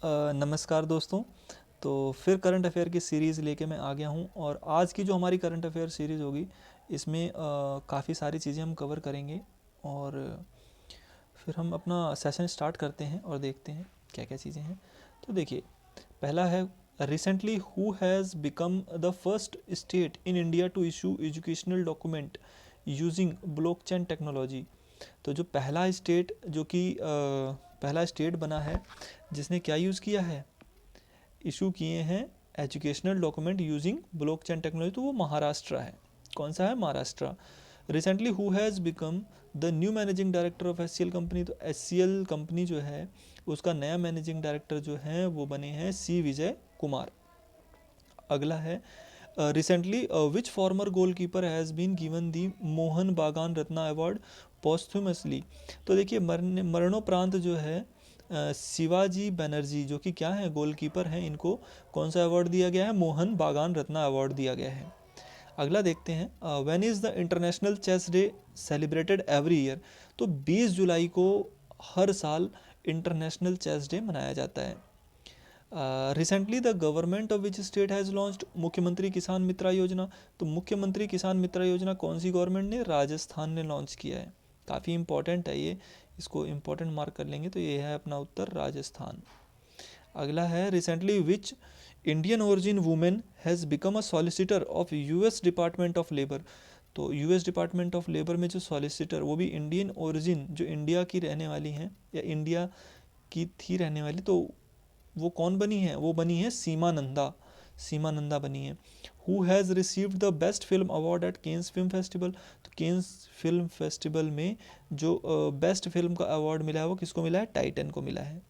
नमस्कार दोस्तों। तो फिर करंट अफेयर की सीरीज़ लेके मैं आ गया हूँ और आज की जो हमारी करंट अफेयर सीरीज़ होगी इसमें काफ़ी सारी चीज़ें हम कवर करेंगे और फिर हम अपना सेशन स्टार्ट करते हैं और देखते हैं क्या क्या चीज़ें हैं। तो देखिए, पहला है recently who has become the first state in India to issue educational document using blockchain technology. तो जो पहला स्टेट बना है जिसने क्या यूज़ किया है, इशू किए हैं educational document using blockchain technology, तो वो महाराष्ट्र है। कौन सा है? Maharashtra. Recently who has become the new managing director of H company. तो एच कंपनी जो है उसका नया मैनेजिंग डायरेक्टर जो है वो बने हैं सी विजय कुमार। अगला है recently which former goalkeeper has been given the Mohan Bagan Ratna award पॉस्थुमसली। तो देखिए, मरणोपरांत जो है शिवाजी बनर्जी जो कि क्या है, गोलकीपर हैं, इनको कौन सा अवार्ड दिया गया है? मोहन बागान रत्ना अवार्ड दिया गया है। अगला देखते हैं when is the international chess day celebrated every year. तो 20 जुलाई को हर साल इंटरनेशनल चेस डे मनाया जाता है। Recently the government of which state has launched मुख्यमंत्री किसान मित्रा योजना। तो मुख्यमंत्री किसान मित्रा योजना कौन सी गवर्नमेंट ने? राजस्थान ने लॉन्च किया है। काफ़ी इंपॉर्टेंट है ये, इसको इंपॉर्टेंट मार्क कर लेंगे। तो ये है अपना उत्तर, राजस्थान। अगला है recently which Indian origin women has become a solicitor of US department of labour. तो यूएस डिपार्टमेंट ऑफ लेबर में जो सॉलिसिटर, वो भी इंडियन ओरिजिन, जो इंडिया की रहने वाली हैं या इंडिया की थी रहने वाली, तो वो कौन बनी है? वो बनी है सीमा नंदा। सीमा नंदा बनी है। Who has received the best film award at Cannes film festival. तो केन्स फिल्म फेस्टिवल में जो बेस्ट फिल्म का अवार्ड मिला है वो किसको मिला है? टाइटन को मिला है।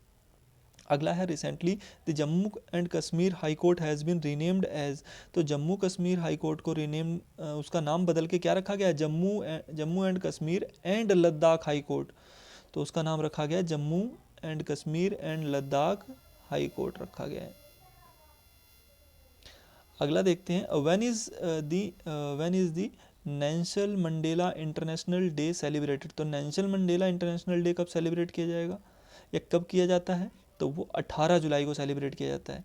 अगला है recently the Jammu and Kashmir high court has been renamed as. तो जम्मू कश्मीर हाई कोर्ट को उसका नाम बदल के क्या रखा गया है? Jammu and Kashmir and Ladakh high court. तो उसका नाम रखा गया है Jammu and Kashmir and Ladakh high court रखा गया है। अगला देखते हैं when is the Nelson Mandela international day celebrated. तो नेल्सन मंडेला इंटरनेशनल डे कब सेलिब्रेट किया जाएगा या कब किया जाता है? तो वो 18 जुलाई को सेलिब्रेट किया जाता है।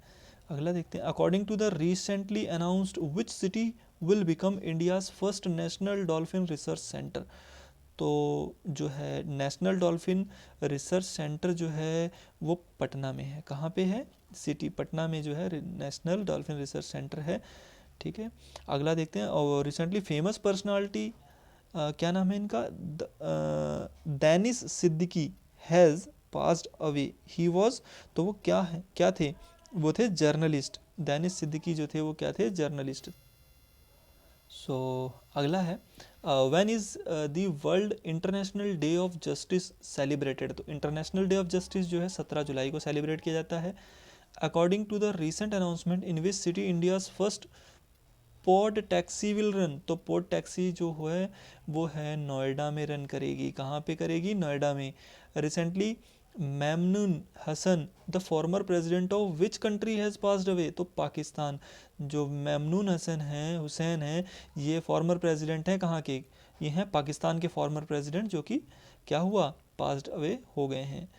अगला देखते हैं according to the recently announced which city will become India's first national dolphin research centre. तो जो है नेशनल डॉल्फिन रिसर्च सेंटर जो है वो पटना में है। कहाँ पे है? सिटी पटना में जो है नेशनल डॉल्फिन रिसर्च सेंटर है। ठीक है। अगला देखते हैं और रिसेंटली फेमस पर्सनालिटी, क्या नाम है इनका? Danish Siddiqui has passed away. He was, तो वो क्या थे? वो थे जर्नलिस्ट। दानिश सिद्दीकी जो थे वो क्या थे? जर्नलिस्ट। सो अगला है when is the world international day of justice celebrated. तो इंटरनेशनल डे ऑफ जस्टिस जो है 17 जुलाई को सेलिब्रेट किया जाता है। According to the recent announcement in which city India's first port taxi will run. तो पोर्ट टैक्सी जो है वो है नोएडा में रन करेगी। कहाँ पे करेगी? नोएडा में। Recently Mamnoon Hussain the former president of which country has passed away. तो पाकिस्तान। जो मेमनून हुसैन हैं, ये फॉर्मर प्रेसिडेंट हैं कहाँ के? ये हैं पाकिस्तान के फॉर्मर प्रेसिडेंट, जो कि क्या हुआ? पास्ड अवे हो गए हैं।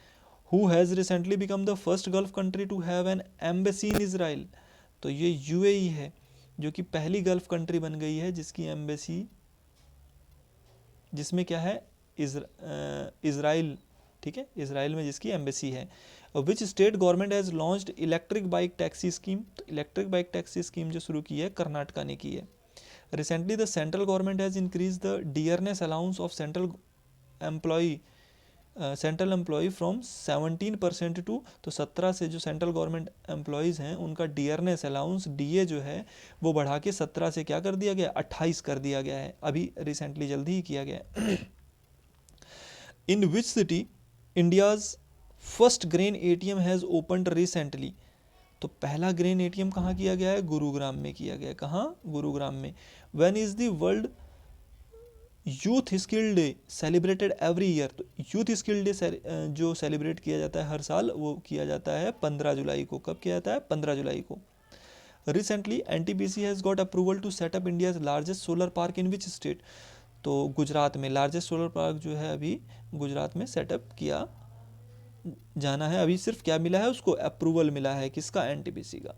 Who has recently become the first gulf country to have an embassy in Israel. तो ये यूएई है जो कि पहली गल्फ कंट्री बन गई है जिसकी एम्बेसी, जिसमें क्या है? इसराइल। ठीक है, इसराइल में जिसकी एम्बेसी है। Which state government has launched electric bike taxi scheme. तो इलेक्ट्रिक बाइक टैक्सी स्कीम जो शुरू की है कर्नाटका ने की है। Recently the central government has increase the dearness allowance of central employ from 17% to. तो 17 से जो सेंट्रल गवर्नमेंट एम्प्लॉयज़ हैं उनका डियरनेस अलाउंस डीए जो है वो बढ़ा के 17 से क्या कर दिया गया? 28 कर दिया गया है। अभी रिसेंटली जल्दी ही किया गया। In which city India's first grain ATM has opened recently. तो पहला ग्रेन एटीएम कहाँ किया गया है? गुरुग्राम में किया गया है। कहाँ? गुरुग्राम में। When is the world youth skill day celebrated every year. तो यूथ स्किल डे जो सेलिब्रेट किया जाता है हर साल, वो किया जाता है 15 जुलाई को। कब किया जाता है? 15 जुलाई को। Recently NTPC has got approval to set up India's largest solar park in which state. तो गुजरात में लार्जेस्ट सोलर पार्क जो है अभी गुजरात में सेटअप किया जाना है, अभी सिर्फ क्या मिला है उसको, अप्रूवल मिला है, किसका, एनटीपीसी का।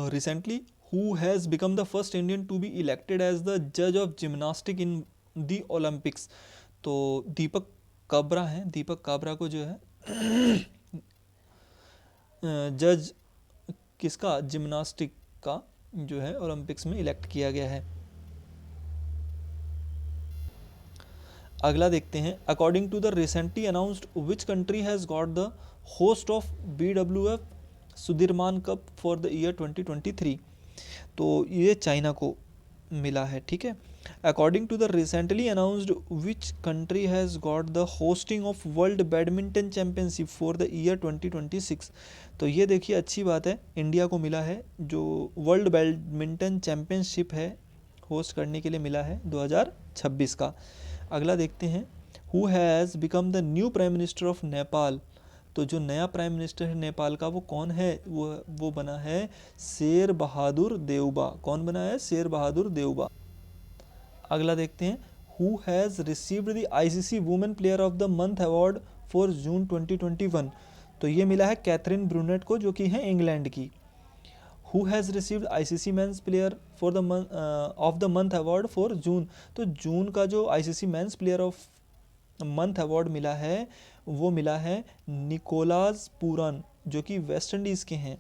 Recently who has become the first Indian to be elected as the जज of gymnastic in the Olympics. तो दीपक काब्रा हैं, दीपक काब्रा को जो है जज किसका, जिम्नास्टिक का जो है ओलंपिक्स में इलेक्ट किया गया है। अगला देखते हैं, according to the recently announced which country has got the host of BWF Sudirman cup for the year 2023। तो ये चाइना को मिला है, ठीक है। According to the recently announced which country has got the hosting of world badminton championship for the year 2026। तो ये देखिए अच्छी बात है, इंडिया को मिला है जो वर्ल्ड बैडमिंटन चैम्पियनशिप है होस्ट करने के लिए मिला है 2026 का। अगला देखते हैं, who has become the new prime minister of Nepal. तो जो नया प्राइम मिनिस्टर है नेपाल का वो कौन है, वो बना है शेर बहादुर देउबा। कौन बना है, शेर बहादुर देउबा। अगला देखते हैं, who has received the ICC women player of the month award for जून 2021। तो ये मिला है कैथरीन ब्रूनेट को, जो कि है इंग्लैंड की। Who has received ICC men's player for the of the month award for जून। तो जून का जो ICC men's player of month award मिला है वो मिला है निकोलास पूरन, जो कि वेस्ट इंडीज़ के हैं।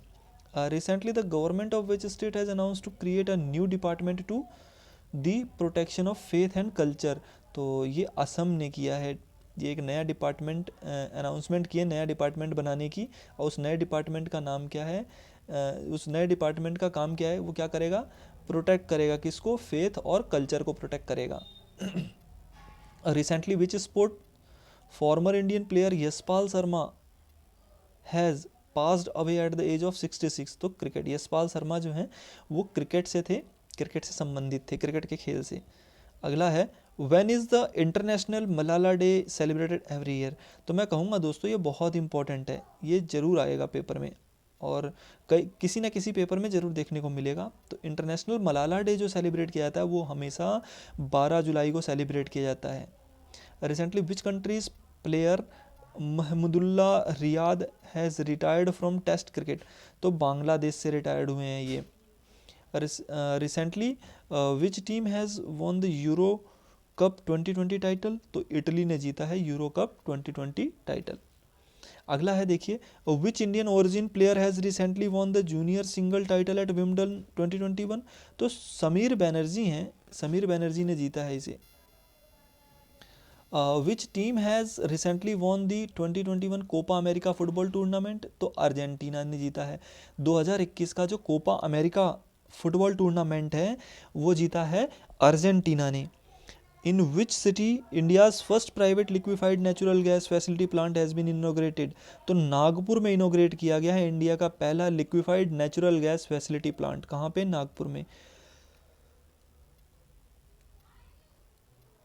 Recently the government of which state has announce to create a new department to the protection of faith and culture. तो ये असम ने किया है, ये एक नया डिपार्टमेंट अनाउंसमेंट किया, नया डिपार्टमेंट बनाने की। और उस नए डिपार्टमेंट का नाम क्या है, उस नए डिपार्टमेंट का काम क्या है, वो क्या करेगा, प्रोटेक्ट करेगा किसको, फेथ और कल्चर को प्रोटेक्ट करेगा। Recently which sport former Indian player Yashpal Sharma has passed away at the age of 66। तो क्रिकेट, यशपाल शर्मा जो हैं वो क्रिकेट से थे, क्रिकेट से संबंधित थे, क्रिकेट के खेल से। अगला है, when is the international Malala day celebrated every year. तो मैं कहूँगा दोस्तों ये बहुत इंपॉर्टेंट है, ये ज़रूर आएगा पेपर में और किसी ना किसी पेपर में ज़रूर देखने को मिलेगा। तो इंटरनेशनल मलाला डे जो सेलिब्रेट किया जाता है वो हमेशा 12 जुलाई को सेलिब्रेट किया जाता है। Recently which countries player Mahmudullah Riyad has retired from test cricket. तो बांग्लादेश से रिटायर्ड हुए हैं ये। Recently which team has won the euro cup 2020 title. तो इटली ने जीता है यूरो कप 2020 टाइटल। अगला है देखिए, विच Indian origin player has recently won the junior single title at Wimbledon 2021। तो समीर बैनर्जी हैं, समीर बैनर्जी ने जीता है इसे। Which team has recently won the 2021 Copa America football tournament. तो अर्जेंटीना ने जीता है 2021 का जो कोपा अमेरिका फुटबॉल टूर्नामेंट है वो जीता है अर्जेंटीना ने। In which city India's first private liquefied natural gas facility plant has been inaugurated. तो नागपुर में इनोग्रेट किया गया है इंडिया का पहला liquefied natural gas facility plant. कहाँ पे, नागपुर में।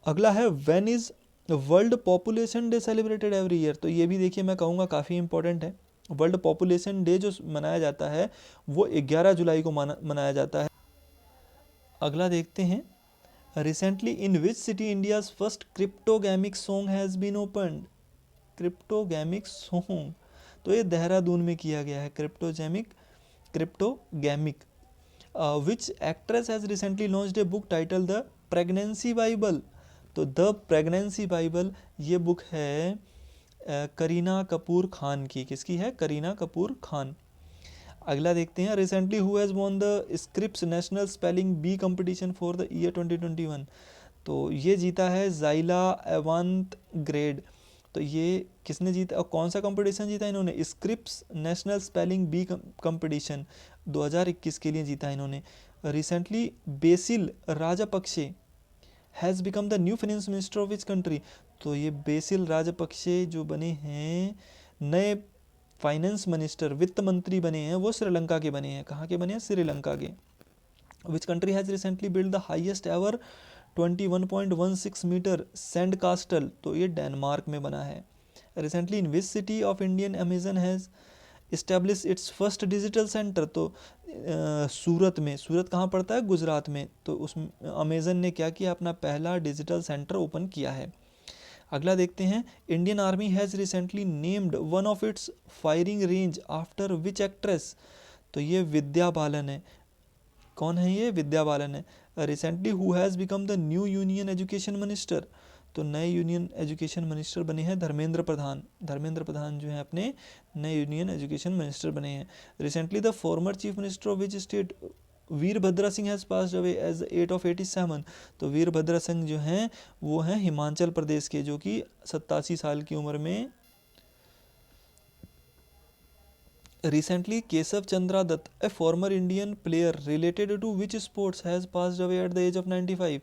अगला है, when is world population day celebrated every year. तो ये भी देखिए मैं कहूँगा काफ़ी इंपॉर्टेंट है। वर्ल्ड पॉपुलेशन डे जो मनाया जाता है वो 11 जुलाई को मनाया जाता है। अगला देखते हैं, recently in which city India's first cryptogamic song has been opened. Cryptogamic song, तो ये देहरादून में किया गया है, cryptogamic. Which actress has recently launched a book title the pregnancy bible. तो द प्रेगनेंसी बाइबल ये बुक है करीना कपूर खान की। किसकी है, करीना कपूर खान। अगला देखते हैं, recently who has won the Scripps national spelling bee competition for the year 2021। तो ये जीता है जाइला एवंत ग्रेड। तो ये किसने जीता और कौन सा कंपटीशन जीता इन्होंने, Scripps national spelling bee competition 2021 के लिए जीता इन्होंने। Recently Basil Rajapaksa has become the new finance minister of which country. तो ये बेसिल राजापक्षे जो बने हैं नए फाइनेंस मिनिस्टर, वित्त मंत्री बने हैं, वो श्रीलंका के बने हैं। कहाँ के बने हैं, श्रीलंका के। Which country has recently build the highest ever 21.16 metre sand castle. तो ये डेनमार्क में बना है। Recently in which city of Indian Amazon has establish its first digital centre. तो सूरत में, सूरत कहाँ पड़ता है, गुजरात में। तो उस अमेजन ने क्या किया, अपना पहला डिजिटल सेंटर ओपन किया है। अगला देखते हैं, Indian army has recently named one of its firing range after which actress. तो ये विद्या बालन है। कौन है ये? विद्या बालन है। Recently who has become the new union education minister. तो नए यूनियन एजुकेशन मिनिस्टर बने हैं धर्मेंद्र प्रधान। धर्मेंद्र प्रधान जो है अपने नए यूनियन एजुकेशन मिनिस्टर बने हैं। Recently the former chief minister of which state Virbhadra Singh has passed away age at of 87। तो वीरभद्रा सिंह जो हैं वो हैं हिमाचल प्रदेश के, जो कि 87 साल की उम्र में। Recently, Kesav Chandra Dutt, a former Indian player related to which sports, has passed away at the age of 95।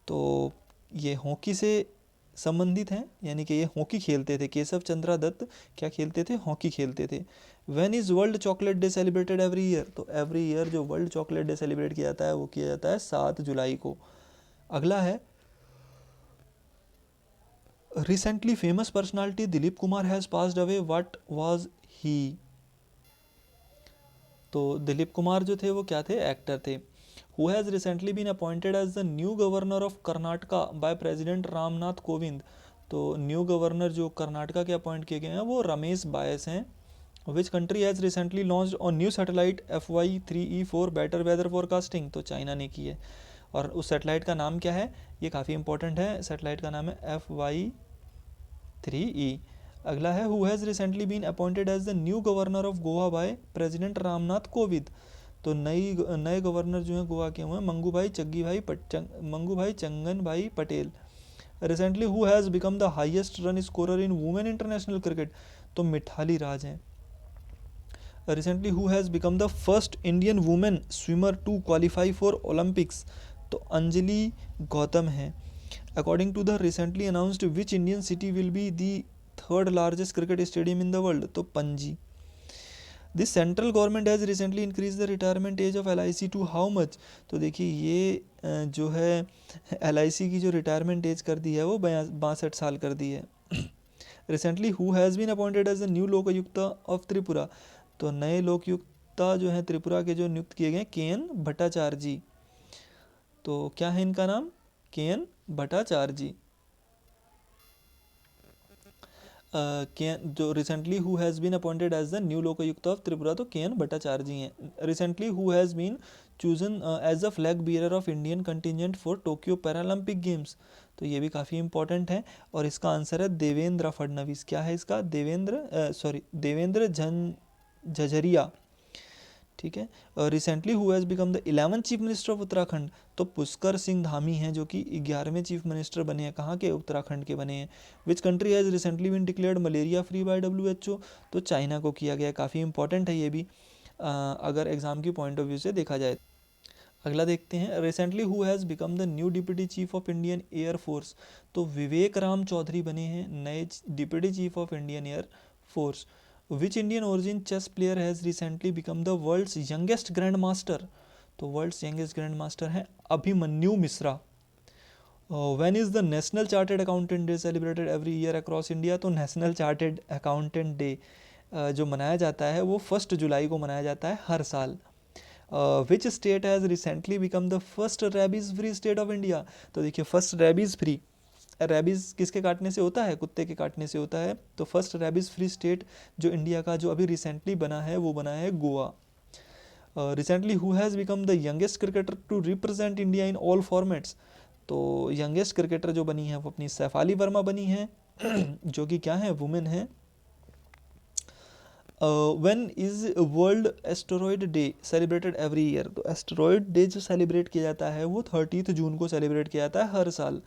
तो ये हॉकी से संबंधित हैं, यानी कि ये हॉकी खेलते थे। केशव चंद्रा दत्त क्या खेलते थे? हॉकी खेलते थे। When is world chocolate day celebrated every year? तो एवरी ईयर जो वर्ल्ड चॉकलेट डे सेलिब्रेट किया जाता है वो किया जाता है 7 जुलाई को। अगला है, recently famous personality Dilip Kumar has passed away, what was he? तो दिलीप कुमार जो थे वो क्या थे? एक्टर थे। Who has recently been appointed as the new governor of Karnataka by president Ramnath Kovind. तो न्यू गवर्नर जो कर्नाटका के अपॉइंट किए गए हैं वो रमेश बायस हैं। Which country has recently launched on new satellite FY3E for better weather forecasting? तो चाइना ने की है। और उस सैटेलाइट का नाम क्या है? ये काफ़ी इंपॉर्टेंट है। सैटेलाइट का नाम है FY3E। अगला है, who has recently been appointed as the new governor of Goa by president Ramnath Kovind. तो नए गवर्नर जो हैं गोवा के हुए हैं Mangubhai Chhagan bhai Patel. Recently who has become the highest run scorer in women international cricket? तो मिठाली राज हैं। Recently who has become the first Indian women swimmer to qualify for Olympics? तो अंजलि गौतम हैं। According to the recently announced which Indian city will be the third largest cricket stadium in the world? तो Panaji. This central government has recently increase the retirement age of LIC to how much? तो देखिए ये जो है LIC की जो retirement age कर दी है वो 62 साल कर दी है। Recently who has been appointed as the new Lokayukta of Tripura? तो नए लोकयुक्ता जो हैं त्रिपुरा के जो नियुक्त किए गए KN भट्टाचार्य जी। तो क्या है इनका नाम? KN भट्टाचार्य जी। जो recently who has been appointed as the new Lokayukta of Tripura? तो KN भट्टाचार्य जी हैं। Recently who has been chosen as the flag bearer of Indian contingent for Tokyo Paralympic games? तो ये भी काफ़ी इंपॉर्टेंट है और इसका आंसर है देवेंद्र फडणवीस। क्या है इसका? देवेंद्र झझरिया। ठीक है। Recently who has become the 11th chief minister of Uttarakhand? तो पुष्कर सिंह धामी हैं जो कि 11वें चीफ मिनिस्टर बने हैं। कहाँ के? उत्तराखंड के बने हैं। Which country has recently been declared malaria free by WHO? तो चाइना को किया गया। काफ़ी इंपॉर्टेंट है ये भी अगर एग्जाम की पॉइंट ऑफ व्यू से देखा जाए। अगला देखते हैं, recently who has become the new deputy chief of Indian air force? तो विवेक राम चौधरी बने हैं नए deputy chief of Indian air force. Which Indian origin chess player has recently become the world's youngest grand master? तो world's youngest grand master हैं Abhimanyu Mishra. When is the national chartered accountant day celebrated every year across India? तो national chartered accountant day जो मनाया जाता है वो 1 जुलाई को मनाया जाता है हर साल। विच state has recently become the first rabies free state of India? तो देखिए फर्स्ट रेबीज़ फ्री, रेबीज़ किसके काटने से होता है? कुत्ते के काटने से होता है। तो फर्स्ट रेबीज़ फ्री स्टेट जो इंडिया का जो अभी रिसेंटली बना है वो बना है Goa. Recently who has become the youngest cricketer to represent India in all formats? तो यंगेस्ट क्रिकेटर जो बनी है वो अपनी सैफाली वर्मा बनी है जो कि क्या है? वुमेन है। When is world asteroid day celebrated every year? तो एस्टेरॉयड डे जो सेलिब्रेट किया जाता है वो 30 जून को सेलिब्रेट किया जाता है हर साल।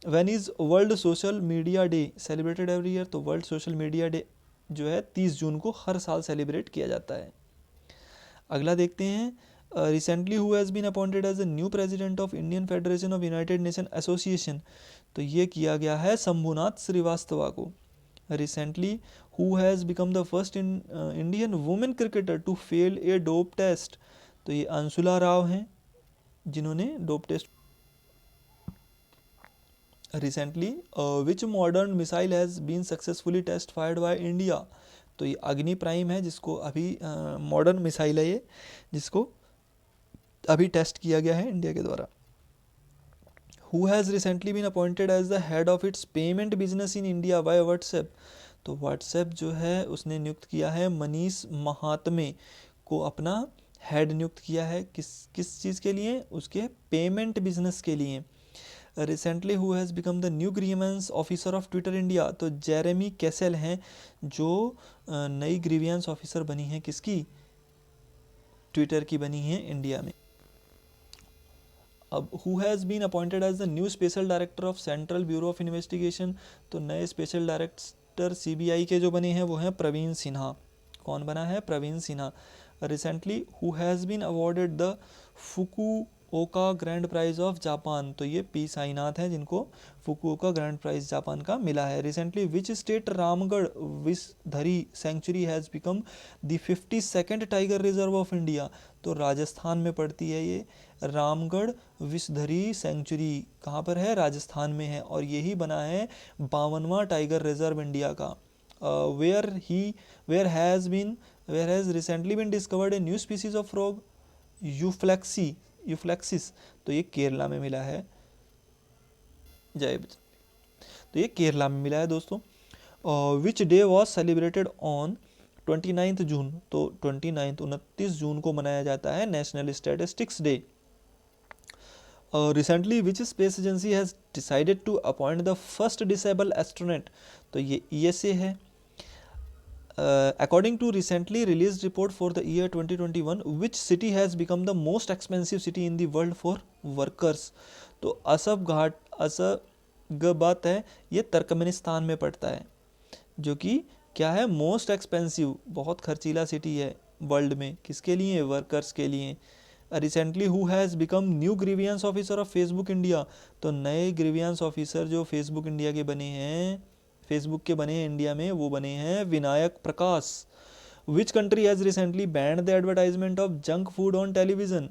When is world social media day celebrated every year? तो वर्ल्ड सोशल मीडिया डे जो है 30 जून को हर साल सेलिब्रेट किया जाता है। अगला देखते हैं, recently who has been appointed as the new president of Indian federation of united nation association? तो ये किया गया है शंभुनाथ श्रीवास्तवा को। Recently who has become the first Indian women cricketer to fail a dope test? तो ये अंशुला राव हैं जिन्होंने dope test. Recently which modern missile has been successfully test fired by India? तो ये अग्नि प्राइम है जिसको अभी मॉडर्न मिसाइल है ये जिसको अभी टेस्ट किया गया है इंडिया के द्वारा। Who has recently been appointed as the head of its payment business in India by WhatsApp. तो व्हाट्सएप जो है उसने नियुक्त किया है मनीष महात्मे को अपना हेड नियुक्त किया है। किस किस चीज़ के लिए? उसके पेमेंट बिजनेस के लिए। Recently who has become the new grievance officer of Twitter India. तो जेरेमी कैसेल हैं जो नई ग्रीवेंस ऑफिसर बनी है, किसकी? ट्विटर की बनी है इंडिया में। अब who has been appointed as the new special director of central bureau of investigation. तो नए स्पेशल डायरेक्टर सीबीआई के जो बने हैं वो हैं प्रवीण सिन्हा। कौन बना है? Praveen Sinha. Recently who has been awarded the Fukuoka grand prize of Japan. तो ये पी साईनाथ हैं जिनको फुकुओका ग्रैंड प्राइज जापान का मिला है। Recently which state Ramgarh Vishdhari sanctuary has become the 52nd tiger reserve of India. तो राजस्थान में पड़ती है ये रामगढ़ विषधरी सेंचुरी। कहाँ पर है? राजस्थान में है, और यही बना है 52वां टाइगर रिजर्व इंडिया का। where has recently been discovered a new species of frog, यूफ्लेक्सिस। तो ये केरला में मिला है। तो ये केरला में मिला है दोस्तों। Which day was celebrated on 29 June. तो 29 जून को मनाया जाता है national statistics day. Recently which space agency has decided to appoint the first disable astronaut. तो ये ईएसए है। According to recently released report for the year 2021, which city has become the most expensive city in the world for workers? तो असफगाबाद है, ये Turkmenistan में पड़ता है, जो कि क्या है? मोस्ट एक्सपेंसिव, बहुत खर्चीला सिटी है वर्ल्ड में। किसके लिए? वर्कर्स के लिए। Recently who has become new grievance officer of Facebook India. तो नए ग्रीवियंस ऑफिसर जो फेसबुक इंडिया के बने हैं, फेसबुक के बने हैं इंडिया में, वो बने हैं Vinayak Prakash. Which country has recently banned the advertisement of junk food on television.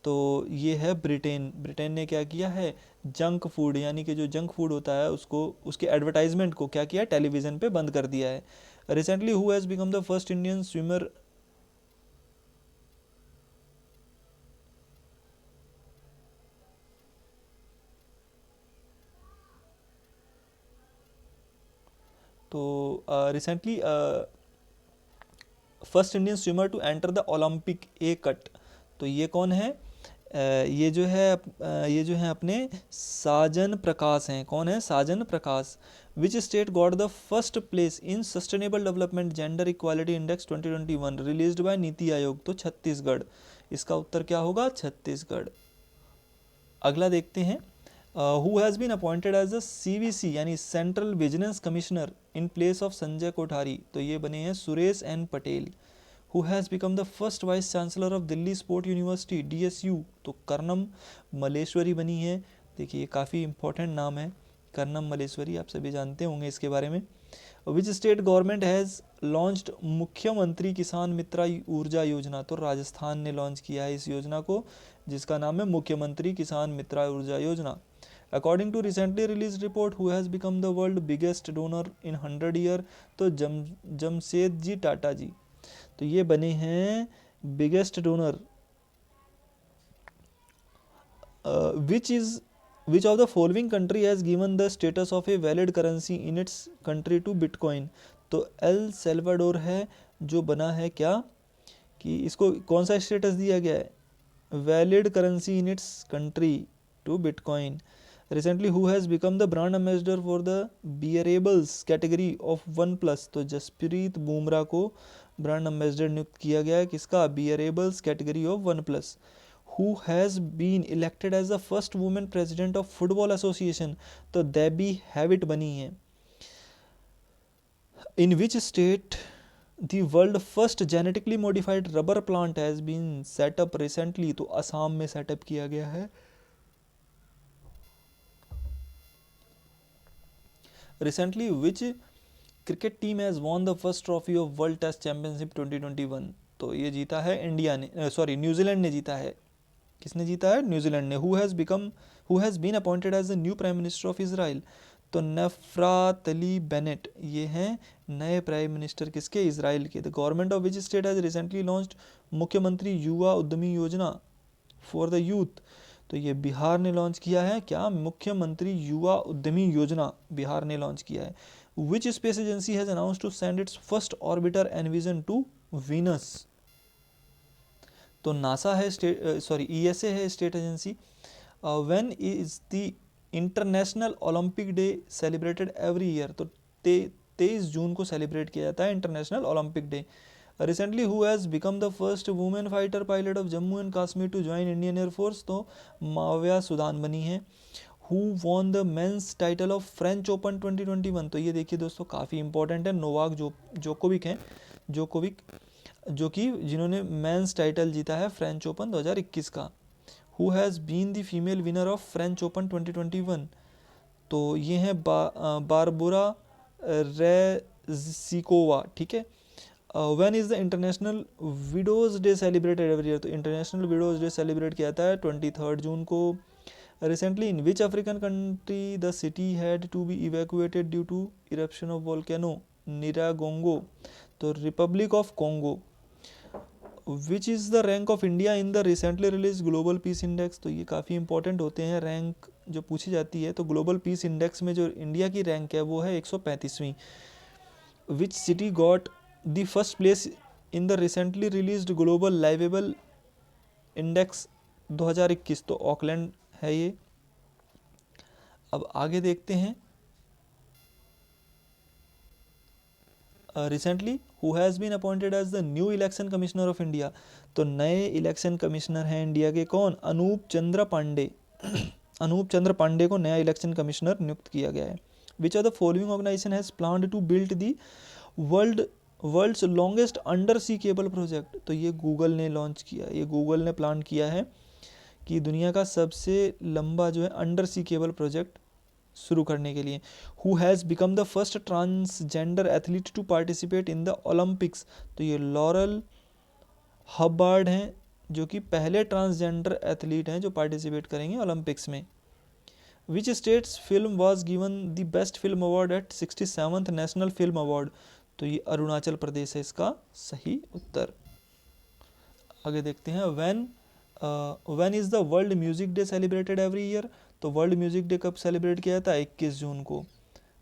तो ये है ब्रिटेन। ब्रिटेन ने क्या किया है? जंक फूड यानी कि जो जंक फूड होता है उसको, उसके एडवर्टाइजमेंट को क्या किया? टेलीविज़न पे बंद कर दिया है। Recently who has become the first Indian swimmer. तो recently first Indian swimmer to enter the Olympic A cut. तो ये कौन है? ये जो है अपने साजन प्रकाश हैं। कौन है? Sajan Prakash. Which state got the first place in sustainable development gender equality index 2021 released by NITI Aayog. तो छत्तीसगढ़। इसका उत्तर क्या होगा? छत्तीसगढ़। अगला देखते हैं। Who has been appointed as the CVC यानी central vigilance commissioner in place of Sanjay Kothari. तो ये बने हैं Suresh N Patel. Who has become the first vice chancellor of Delhi sport university DSU। तो कर्नम मलेश्वरी बनी है। देखिए काफ़ी इंपॉर्टेंट नाम है कर्नम मलेश्वरी, आप सभी जानते होंगे इसके बारे में। विच स्टेट गवर्नमेंट हैज़ लॉन्च्ड मुख्यमंत्री किसान मित्रा ऊर्जा योजना। तो राजस्थान ने लॉन्च किया है इस योजना को, जिसका नाम है मुख्यमंत्री किसान Mitra Urja Yojana. According to recently release report who has become the world biggest donor in 100 year. तो जमशेदजी टाटा जी। तो ये बने हैं biggest donor. Which of the following country has given the status of a valid currency in its country to bitcoin. तो El Salvador है जो बना है क्या, कि इसको कौन सा स्टेटस दिया गया है? Valid currency in its country to bitcoin. Recently who has become the brand ambassador for the wearables category of OnePlus। तो जसप्रीत बुमराह को ब्रांड एम्बेसडर नियुक्त किया गया है, किसका? Wearables category of OnePlus। Who has been elected as the first women president of football association. तो Debbie Hewitt बनी है। In which state the world first genetically modified rubber plant has been set up recently. तो असम में setup किया गया है। Recently which cricket team has won the first trophy of world test championship 2021। तो ये जीता है इंडिया ने, न्यूजीलैंड ने जीता है। किसने जीता है? न्यूजीलैंड ने। Who has been appointed as the new prime minister of Israel. तो नफरातली बेनेट ये हैं नए प्राइम मिनिस्टर किसके? इजराइल के। The government of which state has recently launched Mukhyamantri Yuva उद्यमी योजना फॉर द यूथ। तो ये बिहार ने लॉन्च किया है क्या, मुख्यमंत्री युवा उद्यमी योजना बिहार ने लॉन्च किया है। Which space agency has announced to send its first orbiter EnVision to Venus. तो नासा है ईएसए है state agency. When is the international Olympic day celebrated every year. तो 23 जून को सेलिब्रेट किया जाता है international Olympic day. Recently who has become the first women fighter pilot of Jammu and Kashmir to join Indian air force. तो माविया सुदान बनी है। Who won the mains title of French open 2021। तो ये देखिए दोस्तों काफ़ी इंपॉर्टेंट है, नोवाक जोकोविक हैं, जोकोविक जो कि जिन्होंने मेंस टाइटल जीता है फ्रेंच ओपन 2021 का। Who has been the female winner of French open 2021। तो ये हैं बारबोरा रेजिकोवा, ठीक है। When is the international widows day celebrated every year. तो इंटरनेशनल विडोज़ डे सेलिब्रेट किया जाता है 23 जून को। Recently in which African country the city had to be evacuated due to eruption of volcano Nyiragongo. तो republic of Congo. Which is the rank of India in the recently release global peace index. तो ये काफ़ी important होते हैं rank जो पूछी जाती है। तो ग्लोबल पीस इंडेक्स में जो इंडिया की रैंक है वो है 135वीं। Which city got the first place in the recently released global liveable index 2021। तो ऑकलैंड है ये। अब आगे देखते हैं। Recently who has been appointed as the new election commissioner of India. तो नए इलेक्शन कमिश्नर हैं इंडिया के कौन, अनूप चंद्र पांडे। अनूप चंद्र पांडे को नया इलेक्शन कमिश्नर नियुक्त किया गया है। Which are the following organisation has planned to build the world's longest under sea cable project. तो ये गूगल ने लॉन्च किया, ये गूगल ने प्लान किया है कि दुनिया का सबसे लंबा जो है अंडर सी केबल प्रोजेक्ट शुरू करने के लिए। Who has become the first transgender athlete to participate in the Olympics. तो ये लॉरल हब्बार्ड हैं जो कि पहले ट्रांसजेंडर एथलीट हैं जो पार्टिसिपेट करेंगे ओलंपिक्स में। Which states film was given the best film award eight 67th national film award. तो ये अरुणाचल प्रदेश है इसका सही उत्तर। आगे देखते हैं। When is the world music day celebrated every year. तो वर्ल्ड म्यूजिक डे कब सेलिब्रेट किया जाता है, 21 जून को।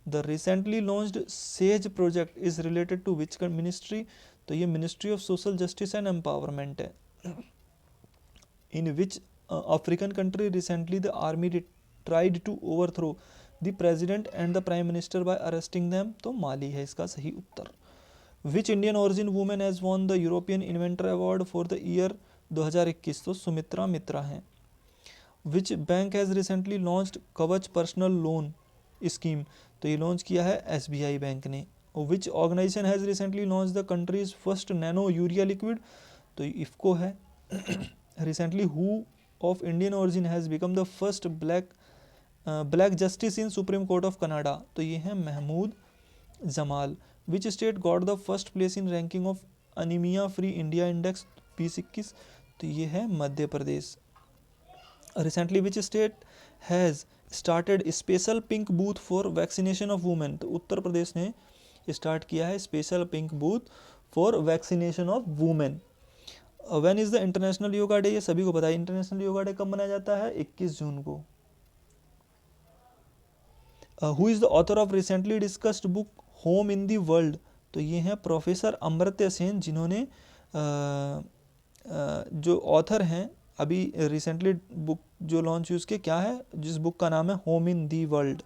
The recently launched SAGE project is related to which ministry. तो ये ministry of social justice and empowerment है। In which African country recently the army tried to overthrow the president and the prime minister by arresting them. तो Mali है इसका सही उत्तर। विच Indian origin women has won the European inventor award for the year 2021। तो सुमित्रा मित्रा हैं। Which bank has recently launched Kavach personal loan scheme. तो ये launch किया है SBI बैंक ने। Which organisation has recently launch the country's first nano urea liquid. तो इफ्को है। Recently who of Indian origin has become the first black justice in supreme court of Canada. तो ये हैं महमूद जमाल। विच state got the first place in ranking of anaemia free India index 2021। तो ये है Madhya Pradesh. Recently which state has started special pink booth for vaccination of women. तो उत्तर प्रदेश ने start किया है special pink booth for vaccination of women. When is the international yoga day. ये सभी को पता है इंटरनेशनल योगा डे कब मनाया जाता है, 21 जून को। Who is the author of recently discussed book home in the world. तो ये हैं प्रोफेसर अमर्त्य सेन जिन्होंने जो ऑथर हैं अभी रिसेंटली बुक जो लॉन्च हुई उसके क्या है, जिस बुक का नाम है home in the world.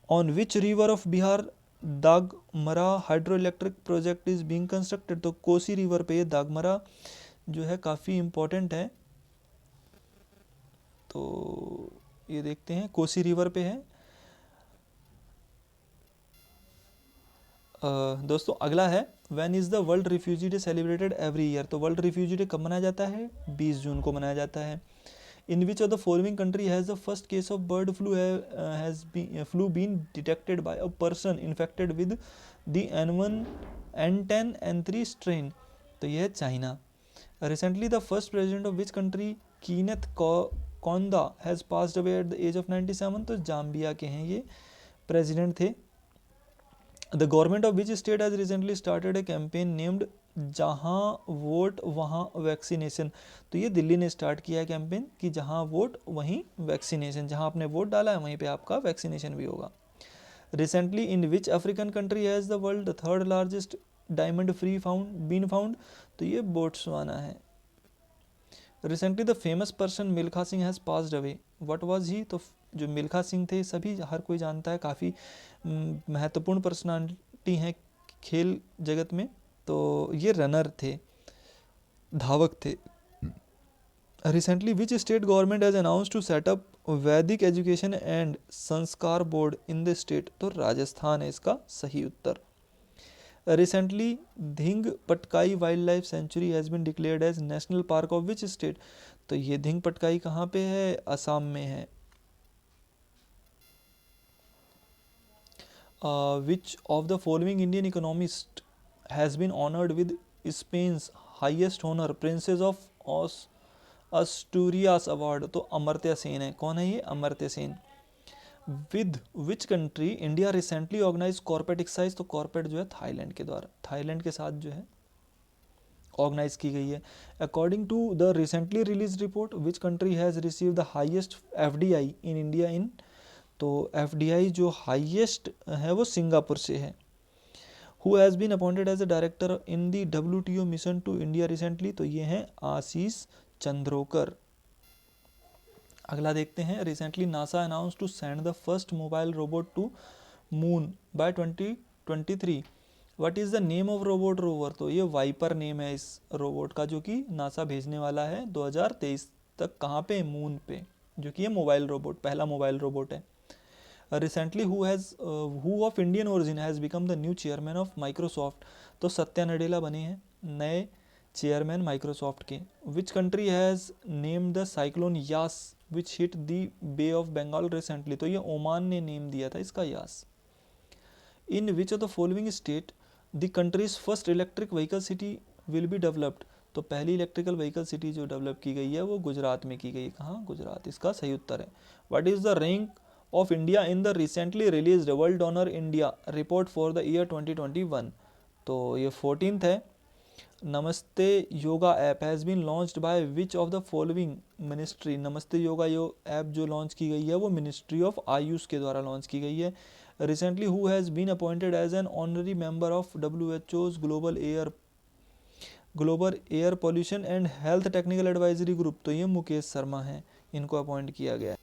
On which river of Bihar Dagmara hydro electric project is being constructed. तो कोसी रिवर पे ये दागमरा जो है काफ़ी इम्पोर्टेंट है। तो ये देखते हैं कोसी रिवर पे है। दोस्तों अगला है when is the world refugee day celebrated every year. तो वर्ल्ड रिफ्यूजी डे कब मनाया जाता है, 20 जून को मनाया जाता है। In which of the following country has the first case of bird flu flu been detected by a person infected with the N1 N10 N3 strain. तो यह है China. Recently the first president of which country Kenneth Kaunda has passed away at the age of 97। तो Zambia के हैं ये president थे। The government of which state has recently started a campaign named जहां vote वहां vaccination. तो ये दिल्ली ने स्टार्ट किया है कैंपेन कि जहां वोट वहीं वैक्सीनेशन, जहां आपने वोट डाला है वहीं पे आपका वैक्सीनेशन भी होगा। Recently in which African country has the world third largest diamond free found been found. तो ये बोट्सवाना है। Recently the famous person Milkha Singh has passed away, what was he. तो जो मिल्खा सिंह थे सभी हर कोई जानता है, काफ़ी महत्वपूर्ण पर्सनालिटी हैं खेल जगत में। तो ये रनर थे, धावक थे। Recently which state government has announce to set up Vedic education and Sanskar board in the state. तो राजस्थान है इसका सही उत्तर। Recently Dehing Patkai wildlife sanctuary has been declared as national park of which state. तो ये धिंग पटकाई कहाँ पे है, असम में है। Which of the following Indian economist has been honoured with Spain's highest honour Princess of Asturias award. तो अमर्त्य सेन है। कौन है ये, Amartya Sen. With which country India recently organise corporate exercise. तो कॉर्पोरेट जो है थाईलैंड के द्वारा, थाईलैंड के साथ जो है ऑर्गेनाइज की गई है। According to the recently release report which country has receive the highest FDI in India in. तो एफडीआई जो हाईएस्ट है वो सिंगापुर से है। Who has been appointed as a director in the WTO mission to India recently. तो ये हैं आशीष चंद्रोकर। अगला देखते हैं। Recently NASA announce to send the first mobile robot to moon by 2023। What is the name of robot rover. तो ये wiper name है इस रोबोट का, जो कि नासा भेजने वाला है 2023 तक। कहाँ पे, मून पे, जो कि ये मोबाइल रोबोट, पहला मोबाइल रोबोट है। Recently who of Indian origin has become the new chairman of Microsoft. तो सत्या नडेला बने हैं नए चेयरमैन माइक्रोसॉफ्ट के। Which country has name the cyclone Yaas which hit the bay of Bengal recently. तो ये Oman ने नेम दिया था इसका Yaas. In which of the following state the country's first electric vehicle city will be developed. तो पहली electrical vehicle city जो develop की गई है वो गुजरात में की गई है। कहाँ, गुजरात इसका सही उत्तर है। What is the rank of India in the recently released world honour India report for the year 2021। तो ये 14th है। Namaste yoga app has been launched by which of the following ministry. Namaste yoga app जो launch की गई है वो ministry of Ayush के द्वारा लॉन्च की गई है। Recently who has been appointed as an honorary member of WHO's global air pollution and health technical advisory group. तो ये मुकेश शर्मा हैं, इनको अपॉइंट किया गया है।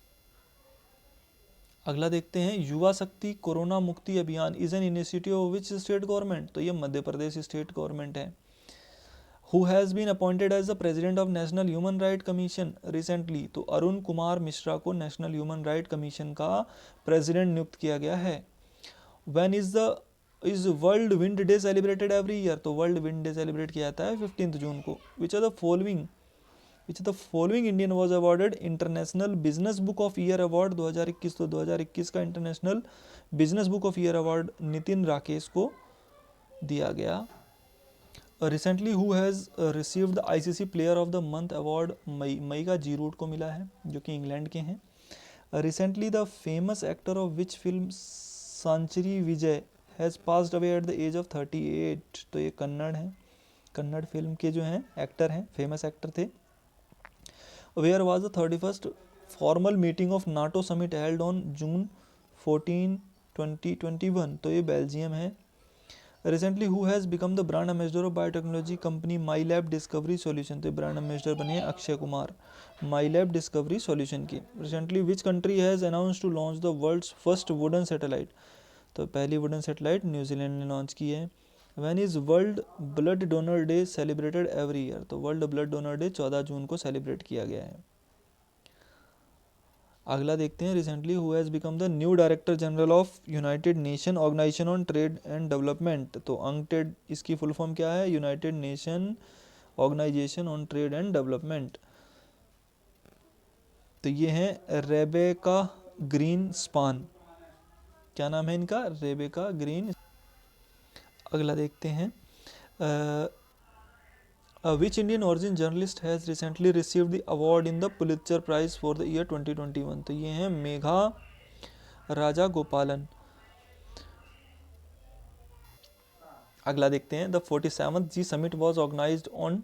अगला देखते हैं। युवा शक्ति corona Mukti Abhiyan is an initiative of which state government. तो ये मध्य प्रदेश स्टेट गवर्नमेंट है। Who has been appointed as the president of national human right commission recently. तो अरुण कुमार मिश्रा को नेशनल ह्यूमन राइट कमीशन का प्रेसिडेंट नियुक्त किया गया है। When is world wind day celebrated every year. तो वर्ल्ड विंड डे सेलिब्रेट किया जाता है 15 जून को। Which of the following Indian was awarded international business book of year award 2021। तो 2021 का international business book of year award Nitin Rakesh को दिया गया। Recently who has received the ICC player of the month award. मई का जी रूट को मिला है, जो कि इंग्लैंड के हैं। Recently the famous actor of which film Sanchari Vijay has passed away at the age of 38। तो ये कन्नड़ हैं, कन्नड़ फिल्म के जो हैं एक्टर हैं, फेमस एक्टर थे। Where was the 31st formal meeting of NATO summit held on June 14, 2021। तो ये बेल्जियम है। Recently who has become the brand ambassador of biotechnology company My Lab Discovery Solution. तो brand ambassador बने हैं Akshay Kumar My Lab Discovery Solution की। Recently which country has announce to launch the world's first wooden satellite. तो पहली wooden satellite New Zealand ने launch की है। When is world blood donor day celebrated every year. तो world blood donor day 14 जून को celebrate किया गया है। अगला देखते हैं। Recently who has become the new director general of united nation organisation on trade and development. तो UNCTAD इसकी फुल फॉर्म क्या है, united nation organisation on trade and development. तो ये हैं रेबेका ग्रीन स्पान। क्या नाम है इनका, रेबेका ग्रीन। अगला देखते हैं। Which Indian origin journalist has recently received the award in the Pulitzer prize for the year 2021। तो ये हैं मेघा राजा गोपालन। अगला देखते हैं, the 47th G summit was organised on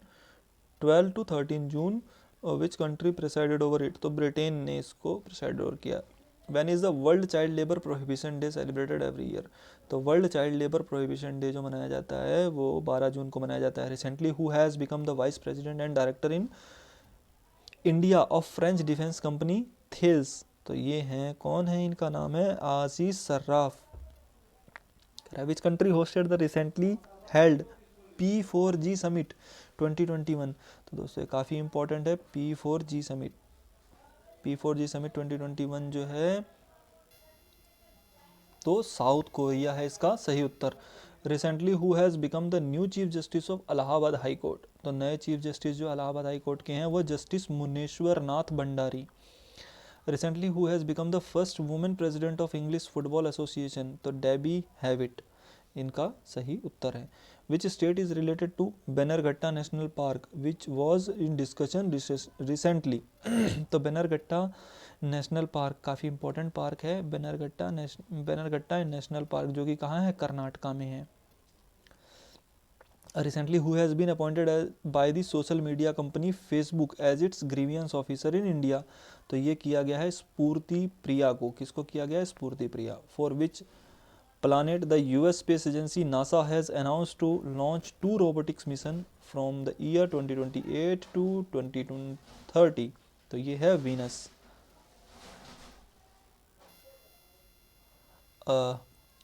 12 to 13 June, which country presided over it, तो ब्रिटेन ने इसको प्रिसाइड ओवर किया। When is the world child labour prohibition day celebrated every year, तो world child labour prohibition day जो मनाया जाता है वो 12 जून को मनाया जाता है। Recently who has become the vice president and director in India of French defence company Thales, तो ये हैं, कौन है, इनका नाम है Ashish Sarraf. Which country hosted the recently held P4G summit 2021, तो दोस्तों ये काफ़ी इंपॉर्टेंट है, P4G समिट 2021 जो है तो साउथ कोरिया है इसका सही उत्तर। Recently who has become the new chief justice of Allahabad high court, तो नए चीफ जस्टिस जो इलाहाबाद हाई कोर्ट के हैं वो justice Muneshwar Nath Bhandari. Recently who has become the first women president of English football association, तो डेबी हैविट इनका सही उत्तर है। Which state is related to Bannerghatta national park which was in discussion recently, तो बेनरघट्टा नेशनल पार्क काफ़ी इंपॉर्टेंट पार्क है, Bannerghatta national park जो कि कहाँ है, कर्नाटका में है। Recently who has been appointed by the social media company Facebook as its grievance officer in India, तो ये किया गया है स्फूर्ति प्रिया को, किसको किया गया है, Sphoorti Priya. For which planet the US space agency NASA has announced to launch 2 robotics mission from the year 2028 to 2030, तो ये है Venus।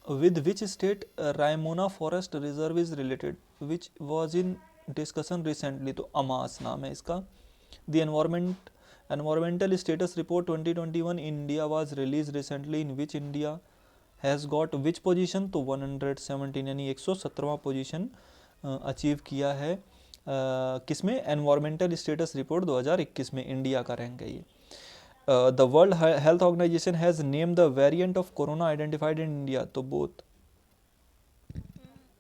With which state Raimona Forest Reserve is related, which was in discussion recently, तो अमास नाम है इसका। The environmental status report 2021 India was released recently, in which India has got which position, तो 117 यानी 117वां position achieve किया है किसमें, environmental status report 2021 में इंडिया का रैंक है ये। The world health organisation has name the variant of corona identified in India, तो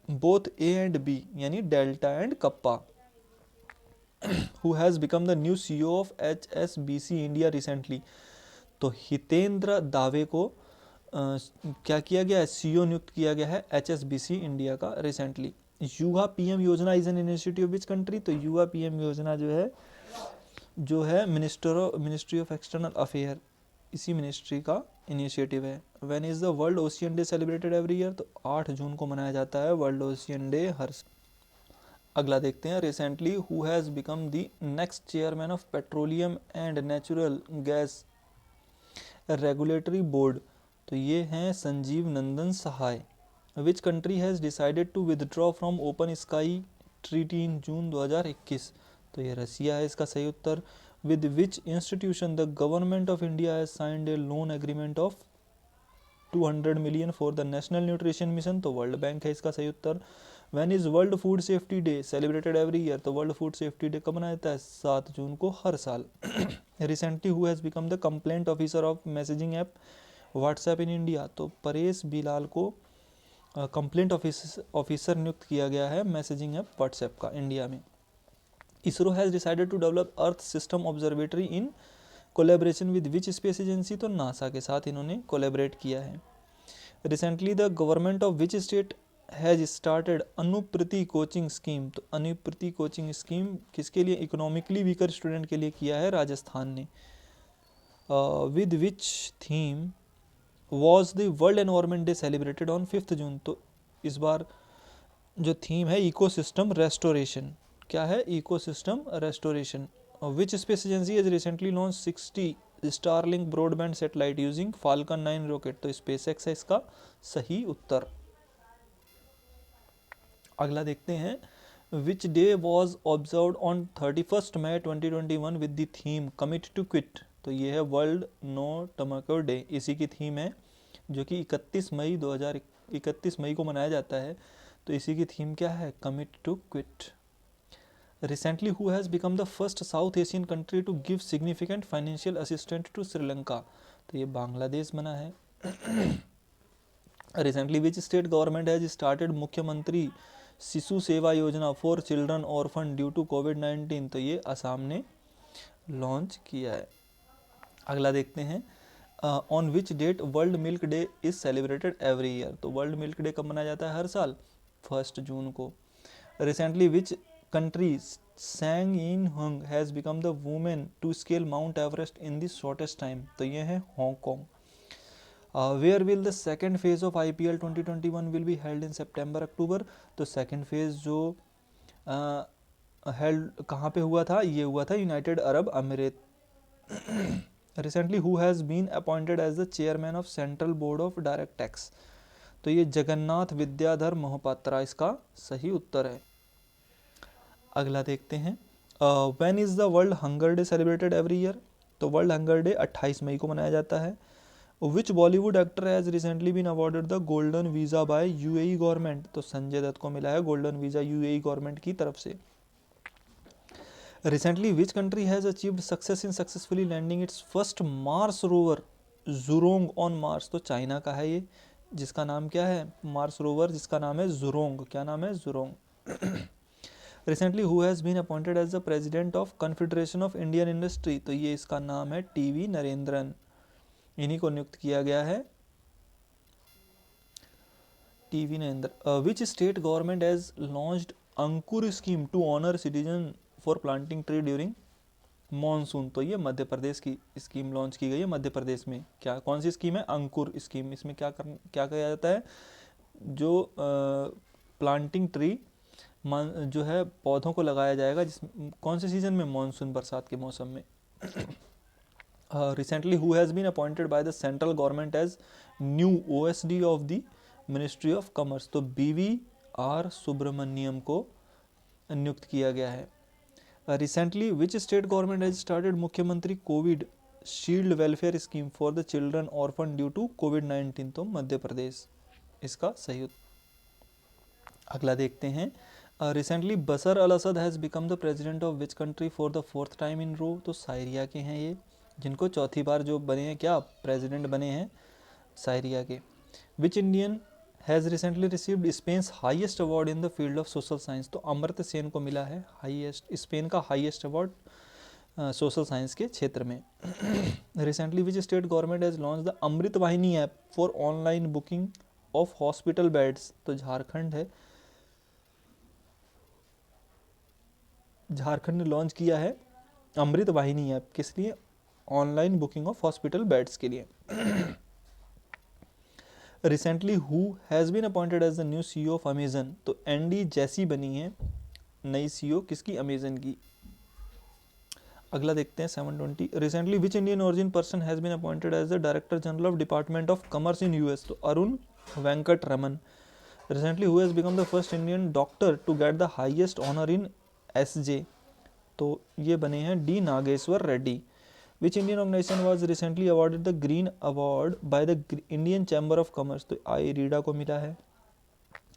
बोथ ए एंड बी यानी delta and kappa. Who has become the new CEO of HSBC India recently, तो हितेंद्र दावे को क्या किया गया है, CEO नियुक्त किया गया है HSBC इंडिया का रिसेंटली। युवा PM योजना is an initiative which country, तो युवा PM योजना जो है मिनिस्ट्री ऑफ एक्सटर्नल अफेयर, इसी मिनिस्ट्री का इनिशिएटिव है। When is the world ocean day celebrated every year, तो 8 जून को मनाया जाता है वर्ल्ड ओशियन डे हर। अगला देखते हैं, recently who has become the next chairman of petroleum and natural gas regulatory board, तो ये हैं Sanjeev Nandan Sahai. Which country has decided to withdraw from open sky treaty in June 2021, तो ये रसिया है इसका सही उत्तर। With which institution the government of India has signed a loan agreement of 200 million for the national nutrition mission, तो World Bank है इसका सही उत्तर। When is world food safety day celebrated every year, तो वर्ल्ड फूड सेफ्टी डे कब मनाया जाता है, 7 जून को हर साल। Recently who has become the complaint officer of messaging app WhatsApp in India, तो परेश बिलाल को कंप्लेंट ऑफिसर नियुक्त किया गया है मैसेजिंग ऐप व्हाट्सएप का इंडिया में। ISRO has decided to develop earth system observatory in collaboration with which space agency, तो NASA के साथ इन्होंने कोलेबरेट किया है। Recently the government of which state has started Anupriti coaching scheme, तो अनुप्रति कोचिंग स्कीम किसके लिए, इकोनॉमिकली वीकर स्टूडेंट के लिए किया है राजस्थान ने। With which theme was the world environment day celebrated on 5 जून, तो इस बार जो थीम है इकोसिस्टम रेस्टोरेशन, क्या है, ecosystem restoration. Which space agency has recently launch 60 Starlink broadband satellite using Falcon 9 rocket, तो स्पेसएक्स है इसका सही उत्तर। अगला देखते हैं, which day was observed on 31 May 2021 with the theme commit to quit, तो ये है वर्ल्ड नो टोबैको डे, इसी की थीम है जो कि 31 मई को मनाया जाता है, तो इसी की थीम क्या है, commit to quit. Recently who has become the first South Asian country to give significant financial assistant to Sri Lanka, तो ये बांग्लादेश बना है। Recently which state government has started Mukhyamantri Shishu Seva Yojana for children orphan due to कोविड-19, तो ये असम ने लॉन्च किया है। अगला देखते हैं, on which date world milk day is celebrated every year, तो वर्ल्ड मिल्क डे कब मनाया जाता है हर साल, 1 जून को। Recently which country Sang In Hung has become the woman to scale Mount Everest in the shortest time, तो ये है Hong Kong. Where will the second phase of IPL 2021 will be held in September October, तो second phase जो held कहाँ पे हुआ था, ये हुआ था United Arab Emirates. Recently who has been appointed as the chairman of central board of direct tax, तो ये जगन्नाथ विद्याधर मोहपात्रा इसका सही उत्तर है। अगला देखते हैं, when is the world hunger day celebrated every year, तो वर्ल्ड हंगर डे 28 मई को मनाया जाता है। Which Bollywood actor has recently been awarded the golden visa by UAE government, तो संजय दत्त को मिला है गोल्डन वीज़ा यूएई गवर्नमेंट की तरफ से। Recently which country has achieved success in successfully landing its first Mars rover Zhurong on Mars, तो China का है ये, जिसका नाम क्या है, मार्स रोवर जिसका नाम है जुरोंग। क्या नाम है, Zhurong. Recently who has been appointed as the president of Confederation of Indian Industry, तो ये इसका नाम है टीवी नरेंद्रन, इन्हीं को नियुक्त किया गया है, TV Narendra. Which state government has launched Ankur scheme to honour citizen for planting tree during monsoon, तो ये मध्य प्रदेश की स्कीम लॉन्च की गई है मध्य प्रदेश में। क्या कौन सी स्कीम है, अंकुर स्कीम। इसमें क्या किया जाता है, जो प्लांटिंग ट्री जो है पौधों को लगाया जाएगा, जिस कौन से सीजन में, मॉनसून बरसात के मौसम में। Recently who has been appointed by the central government as new OSD of the ministry of commerce, तो BVR सुब्रमण्यम को नियुक्त किया गया है। Recently which state government has started Mukhyamantri COVID shield welfare scheme for the children orphan due to कोविड-19, तो मध्य प्रदेश इसका सही उत्तर। अगला देखते हैं, recently Bashar al Assad has become the president of which country for the 4th time in रो, तो Syria के हैं ये, जिनको चौथी बार जो बने हैं, क्या प्रेसिडेंट बने हैं साइरिया के। Which Indian has recently received Spain's highest award in the field of social science, तो अमर्त्य सेन को मिला है हाईएस्ट, स्पेन का हाईएस्ट अवार्ड सोशल साइंस के क्षेत्र में। Recently which state government has launch the Amrit Vahini app for online booking of hospital beds, तो झारखंड है, झारखंड ने लॉन्च किया है अमृत वाहिनी ऐप, किस लिए, online booking of hospital beds के लिए। Recently who has been appointed as the new CEO of Amazon, तो एंडी जैसी बनी है नई CEO किसकी, अमेजन की। अगला देखते हैं 720, recently which Indian origin person has been appointed as the director general of department of commerce in US, तो Arun Venkat Raman. Recently who has become the first Indian doctor to get the highest honour in SJ, तो ये बने हैं D Nageshwar Reddy. Which Indian organisation was recently awarded the green award by the Indian chamber of commerce, तो IREDA को मिला है।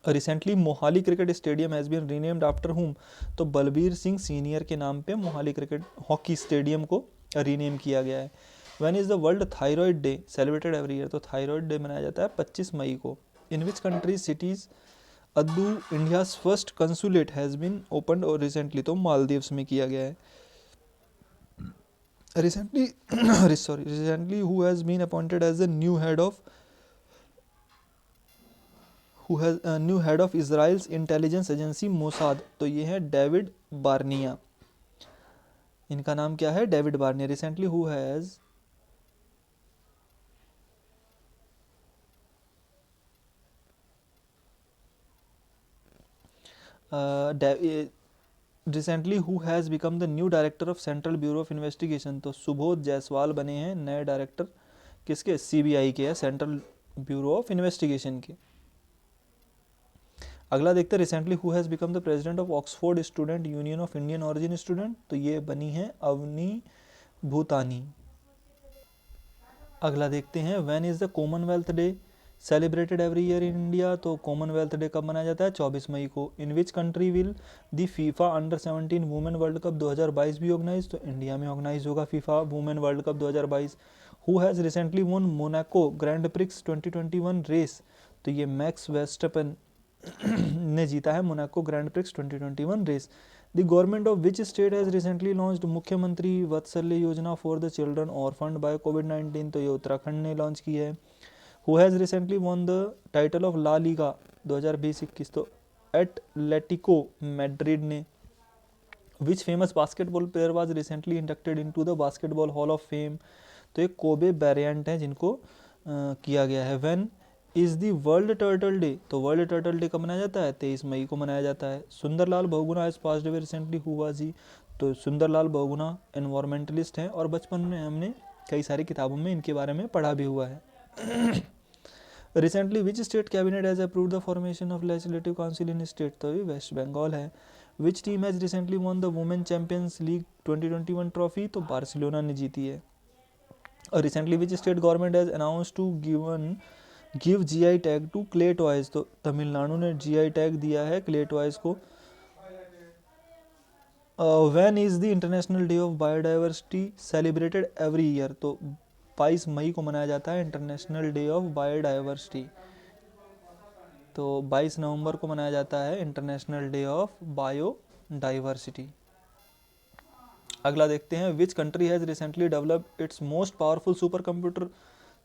रिसेंटली Mohali cricket stadium has been renamed after whom, तो बलबीर सिंह सीनियर के नाम पे मोहाली क्रिकेट हॉकी स्टेडियम को रीनेम किया गया है। When is the world thyroid day celebrated every year, तो थायराइड डे मनाया जाता है 25 मई को। In which country cities Addu India's first consulate has been opened और रिसेंटली, तो मालदीव्स में किया गया है। Recently who has been appointed as the new head of Israel's intelligence agency Mossad, तो ये है डेविड बार्निया, इनका नाम क्या है, David Barnea. Recently who has recently who has become the new director of central bureau of investigation, तो सुबोध जायसवाल बने हैं नए डायरेक्टर किसके, CBI के, सेंट्रल ब्यूरो ऑफ इन्वेस्टिगेशन के। अगला देखते हैं, recently who has become the president of Oxford student union of Indian origin student, तो ये बनी है अवनी भूतानी। अगला देखते हैं, when is the Commonwealth day celebrated every year in India, तो कॉमनवेल्थ डे कब मनाया जाता है, 24 मई को। In which country will the FIFA अंडर-17 वुमेन वर्ल्ड कप 2022 भी ऑर्गेनाइज, तो इंडिया में ऑर्गेनाइज होगा FIFA women world cup 2022। Who has recently won Monaco Grand Prix 2021 race, तो ये मैक्स वेस्टपेन ने जीता है Monaco Grand Prix 2021 race. The government of which state has recently launched मुख्यमंत्री वत्सल्य योजना for the children orphaned by कोविड-19, तो ये उत्तराखंड ने लॉन्च की है। Who has recently won the title of La Liga 2020-21, तो एटलेटिको मैड्रिड ने। Which famous basketball player was recently inducted into the basketball hall of fame. तो ये कोबे ब्रायंट हैं जिनको किया गया है। When is the world turtle day. तो वर्ल्ड टर्टल डे कब मनाया जाता है? 23 मई को मनाया जाता है। Sundarlal Bahuguna has passed away recently, who was he. तो सुंदरलाल बहुगुणा एनवायरमेंटलिस्ट हैं और बचपन में हमने कई सारी किताबों में इनके बारे में पढ़ा भी हुआ है। Recently which state cabinet has approved the formation of legislative council in state. तो ये वेस्ट बंगाल है। Which team has recently won the women champions league 2021 trophy. तो बार्सिलोना ने जीती है। और recently which state government has announce to give GI tag to clay toys. तो तमिलनाडु ने जीआई टैग दिया है क्ले टॉयज को। When is the international day of biodiversity celebrated every year. तो 22 मई को मनाया जाता है इंटरनेशनल डे ऑफ बायोडाइवर्सिटी। तो 22 नवंबर को मनाया जाता है इंटरनेशनल डे ऑफ बायोडाइवर्सिटी। अगला देखते हैं which country has recently developed its most powerful super computer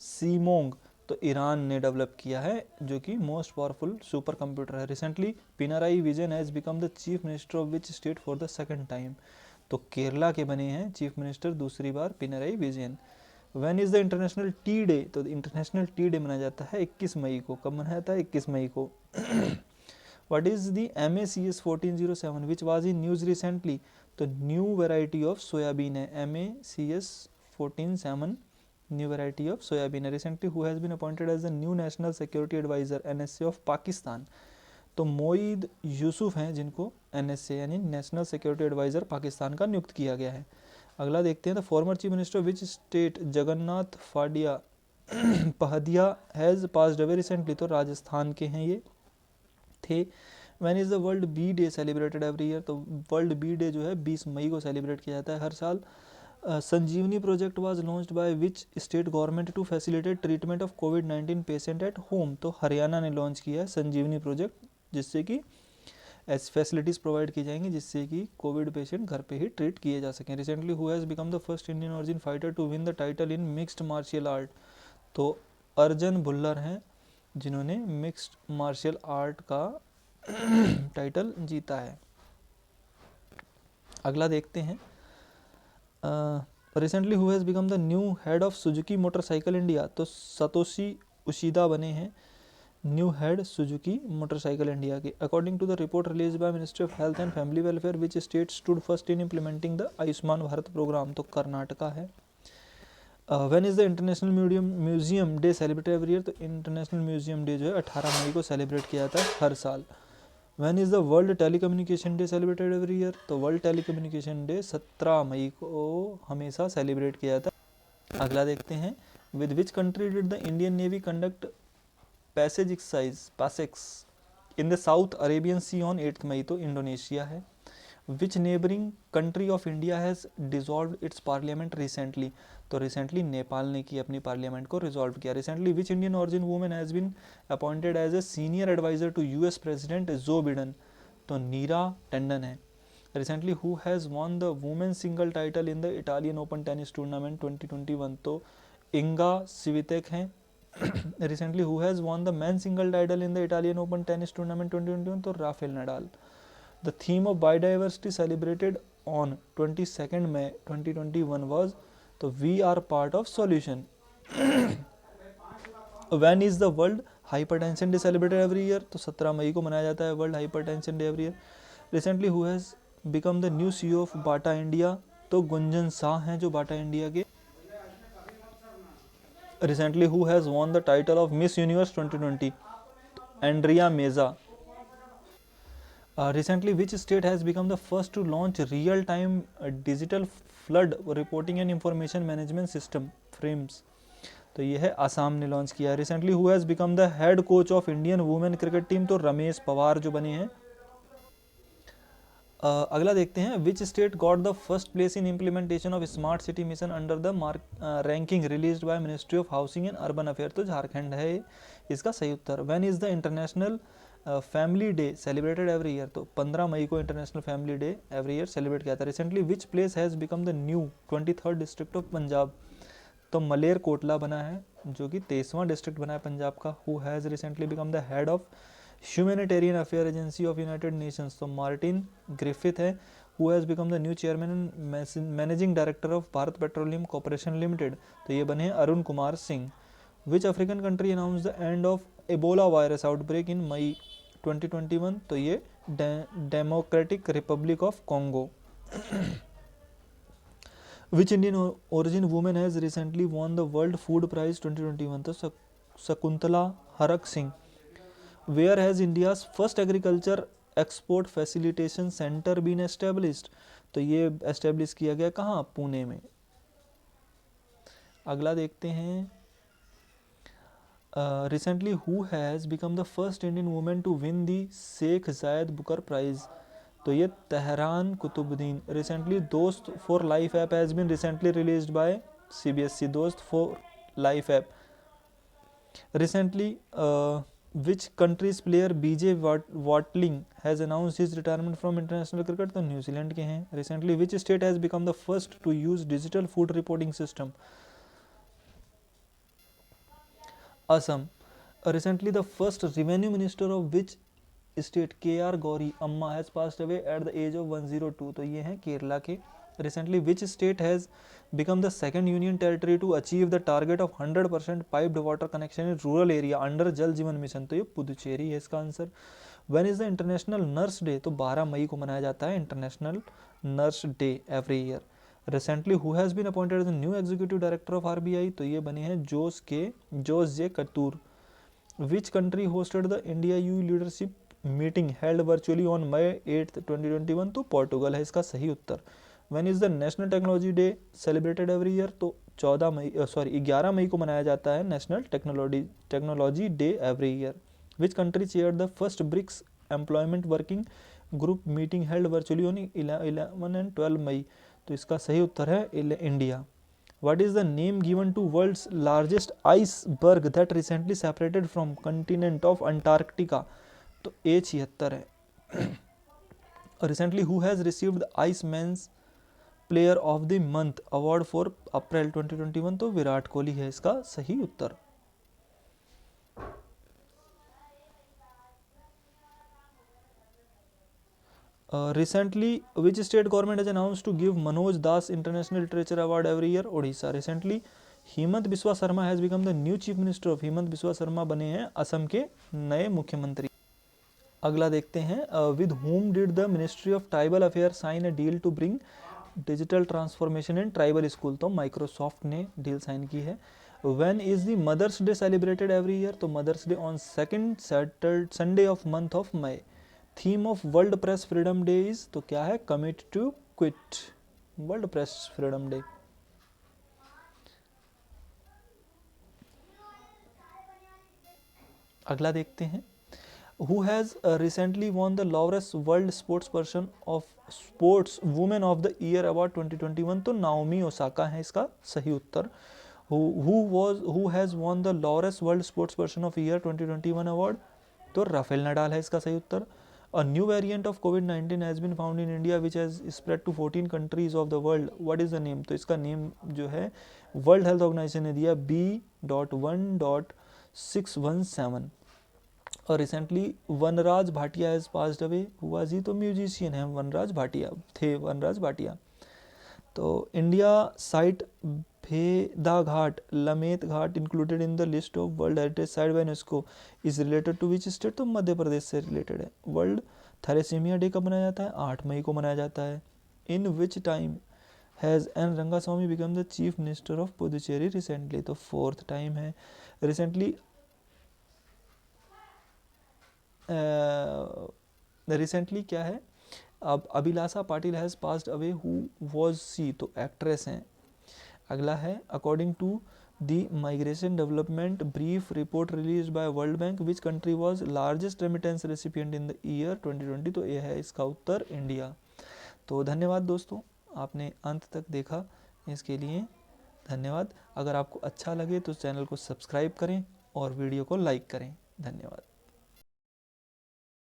Simorgh. तो ईरान ने डेवलप किया है जो कि मोस्ट पावरफुल सुपर कंप्यूटर है। Recently Pinarayi Vijayan has become the chief minister of which state for the second time. तो केरला के बने हैं चीफ मिनिस्टर दूसरी बार Pinarayi Vijayan. When is the international tea day. तो इंटरनेशनल टी डे मनाया जाता है 21 मई को। कब मनाया जाता है? 21 मई को। What is the MACS 1407 which was in news recently. तो न्यू वेराइटी ऑफ सोयाबीन है MACS 1407 new variety of soybean है। Recently who has been appointed as the new national security adviser NSA of Pakistan. तो मोईद यूसुफ हैं जिनको NSA यानी national security adviser Pakistan का नियुक्त किया गया है। अगला देखते हैं the former chief minister which state Jagannath Pahadia has passed away recently. तो राजस्थान के हैं ये थे। When is the world bee day celebrated every year. तो वर्ल्ड बी डे जो है 20 मई को सेलिब्रेट किया जाता है हर साल। Sanjeevani project was launched by which state government to facilitate treatment of कोविड-19 पेशेंट एट होम। तो हरियाणा ने लॉन्च किया है संजीवनी प्रोजेक्ट जिससे कि ऐसी फैसिलिटीज़ प्रोवाइड की जाएंगी जिससे कि कोविड पेशेंट घर पे ही ट्रीट किए जा सकें। Recently who has become the first Indian origin fighter to win the title in mixed martial art. तो अर्जन भुल्लर हैं जिन्होंने मिक्स्ड मार्शियल आर्ट का टाइटल जीता है। अगला देखते हैं recently who has become the new head of Suzuki motorcycle India. तो सतोशी उशिदा बने हैं new head Suzuki motorcycle India के। According to the report release by ministry of health and family welfare which state stood first in implementing the Ayushman Bharat programme. तो कर्नाटका है। When is the international museum day celebrated every year. तो international museum day जो है 18 मई को celebrate किया जाता है हर साल। When is the world telecommunication day celebrated every year. तो वर्ल्ड टेलीकम्युनिकेशन डे 17 मई को हमेशा सेलिब्रेट किया जाता है। अगला देखते हैं with which country did the Indian navy conduct passage exercise PASSEX in the south Arabian Sea on 8 May. तो इंडोनेशिया है। Which neighbouring country of India has dissolved its parliament recently. तो रिसेंटली नेपाल ने की अपनी पार्लियामेंट को resolve किया। Recently which Indian origin women has been appointed as a senior adviser to US president Joe Biden. तो नीरा टंडन है। Recently who has won the women single title in the Italian Open tennis tournament 2021। तो Iga Swiatek हैं। Recently who has won the man single title in the Italian Open tennis tournament 2021। तो Rafael Nadal. The theme of biodiversity celebrated on 22 May 2021 was तो we are part of solution. When is the world hypertension day celebrated every year. तो 17 मई को मनाया जाता है world hypertension day every year. Recently who has become the new CEO of Bata India. तो गुंजन शाह हैं जो बाटा इंडिया के। Recently who has won the title of miss universe 2020। Andrea Meza. Recently which state has become the first to launch real time digital flood reporting and information management system frames। तो ये है आसाम ने launch किया है। Recently who has become the head coach of Indian women cricket team. तो रमेश पवार जो बने हैं। अगला देखते हैं which state got the first place in implementation of smart city mission under the ranking released by ministry of housing and urban affair. तो झारखंड है इसका सही उत्तर। When is the international family day celebrated every year. तो 15 मई को international family day every year celebrate किया था। Recently which place has become the new 23rd district of Punjab. तो मलेर कोटला बना है जो कि 23वां डिस्ट्रिक्ट बना है पंजाब का। Who has recently become the head of humanitarian affair agency of United Nations, तो मार्टिन ग्रिफिथ है, who has become the new chairman and managing director of Bharat petroleum corporation limited, तो ये बने Arun Kumar Singh. Which African country announce the end of Ebola virus outbreak in May 2021, तो ये democratic republic of Congo. Which Indian origin woman has recently won the World Food Prize 2021, तो Shakuntala Harak Singh. Where has India's first agriculture export facilitation center been established, तो ये establish किया गया कहाँ, पुणे में। अगला देखते हैं, recently who has become the first Indian women to win the Sheikh Zayed Booker prize, तो ये Tahera Qutbuddin. Recently Dost for life app has been recently released by CBSE, Dost for life app. Recently which countries player BJ Watling has announced his retirement from international cricket, तो New Zealand के हैं। Recently which state has become the first to use digital food reporting system, Assam. Recently the first revenue minister of which state, KR Gauri Amma, has passed away at the age of 102, तो ये हैं केरला के। Recently which state has become the second union territory to achieve the target of 100% piped water connection in rural area under जल जीवन mission, तो ये पुदुचेरी है इसका answer. When is the international nurse day, तो 12 मई को मनाया जाता है international nurse day every year. Recently who has been appointed as the new executive director of RBI, तो ये बने हैं Jose J Kattoor. Which country hosted the India EU leadership meeting held virtually on May 8, 2021, तो पोर्टुगल है इसका सही उत्तर। When is the national technology day celebrated every year, तो 11 मई को मनाया जाता है national technology day every year. Which country chair the first BRICS employment working group meeting held virtually on 11 and 12 May, तो इसका सही उत्तर है India. What is the name given to world's largest iceberg that recently separated from continent of Antarctica, तो A76 है। Recently who has received the Iceman's Player of the Month award for April 2021, तो विराट कोहली है इसका सही उत्तर। Recently which state government has announced to give Manoj Das International Literature Award every year, Odisha। Recently Hemant Biswa Sharma has become the new chief minister of, Hemant Biswa Sharma बने हैं असम के नए मुख्यमंत्री। अगला देखते हैं, with whom did the ministry of tribal affair sign a deal to bring digital transformation in tribal school, तो Microsoft ने डील साइन की है। When is the mother's day celebrated every year, तो mother's day on second Sunday of month of May. Theme of world press freedom day is, तो क्या है, commit to quit, world press freedom day. अगला देखते हैं, who has recently won the Laureus world sports person of sportswoman of the year award award 2021, तो Naomi Osaka है इसका सही उत्तर। Who has won the Laureus world sports person of year 2021 award, तो Rafael Nadal है इसका सही उत्तर। A new variant of COVID-19 has been found in India which has spread to 14 countries of the world. What is the name? तो इसका name जो है world health organisation ने दिया B.1.617। और recently Vanraj Bhatia has passed away, हुआ जी, तो म्यूजिशियन है वनराज भाटिया। तो इंडिया साइट भेदाघाट Lameta Ghat included in the list of world heritage site by UNESCO is related to which state, तो मध्य प्रदेश से रिलेटेड है। वर्ल्ड थैलेसीमिया डे कब मनाया जाता है, 8 मई को मनाया जाता है। In which time has N Rangaswamy become the chief minister of Puducherry recently, तो 4th टाइम है। रिसेंटली क्या है, अब Abhilasha Patil has passed away, who was she, तो एक्ट्रेस हैं। अगला है, according to the migration development brief report release by world bank, which country was largest remittance recipient in the year 2020, तो ये है इसका उत्तर इंडिया। तो धन्यवाद दोस्तों, आपने अंत तक देखा, इसके लिए धन्यवाद। अगर आपको अच्छा लगे तो चैनल को सब्सक्राइब करें और वीडियो को लाइक करें। धन्यवाद।